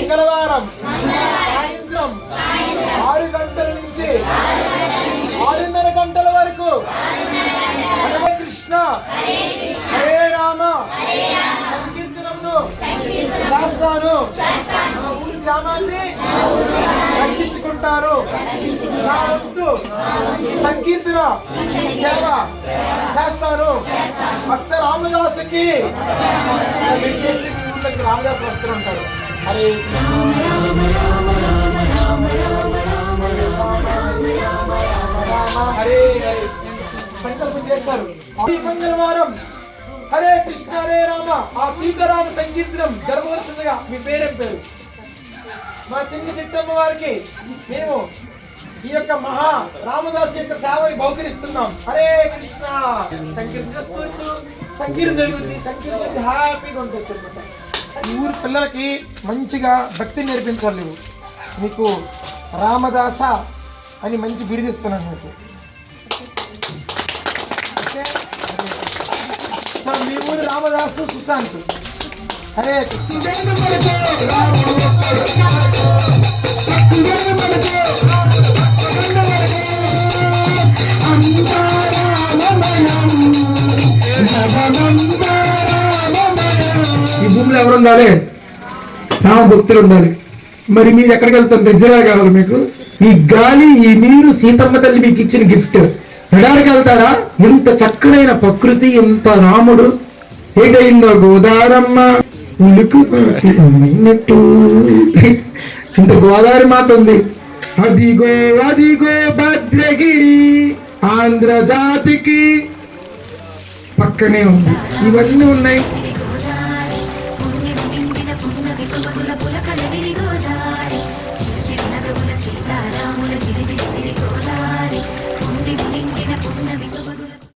మంగళవారం సాయంత్రం 6 గంటల నుంచి 6:30 గంటల వరకు హరే కృష్ణ హరే రామ సంకీర్తనను చేస్తాను. మా ఊరి గ్రామాన్ని రక్షించుకుంటారు. నా వంతు సంకీర్తన సేవ చేస్తాను. భక్త రామదాసుకి రామదాస్ వస్తూ ఉంటారు. హరే హరే హరే సంకల్పం చేస్తారు. మంగళవారం హరే కృష్ణ హరే రామ ఆ సీతారామ సంకీర్తనం జరగవలసిందిగా మీ పేరేం పేరు? మా చిన్న చిట్టమ్మ వారికి మేము ఈ యొక్క మహా రామదాస్ యొక్క సేవని బహుకరిస్తున్నాం. హరే కృష్ణ సంకీర్తన చేసుకోవచ్చు. సంకీర్తన జరుగుతుంది. సంకీర్తన హ్యాపీగా ఉండొచ్చు అనమాట. ఈ ఊరి పిల్లలకి మంచిగా భక్తి నేర్పించాలి. నువ్వు నీకు రామదాస అని మంచి బిరుదిస్తున్నాను మీకు. సో మీ ఊరు రామదాసు సుశాంత్. హరే ఈ భూమిలో ఎవరు ఉండాలి? రామ భక్తులు ఉండాలి. మరి మీరు ఎక్కడికి వెళ్తారు? నిజంగా కావాలి మీకు ఈ గాలి, ఈ నీరు సీతమ్మ తల్లి మీకు ఇచ్చిన గిఫ్ట్. ఎడారికి వెళ్తారా? ఇంత చక్కనైన ప్రకృతి, ఇంత రాముడు ఏటైందో గోదారమ్మ ఉలుకున్నట్టు ఇంత గోదావరి మాత ఉంది. అదిగో అదిగో భద్రగిరి ఆంధ్ర జాతికి పక్కనే ఉంది. ఇవన్నీ ఉన్నాయి. పులకల విరిగోదారి చిరు చిరు నగముల సీతారాముల చిరిబిరి సిరి గోదారి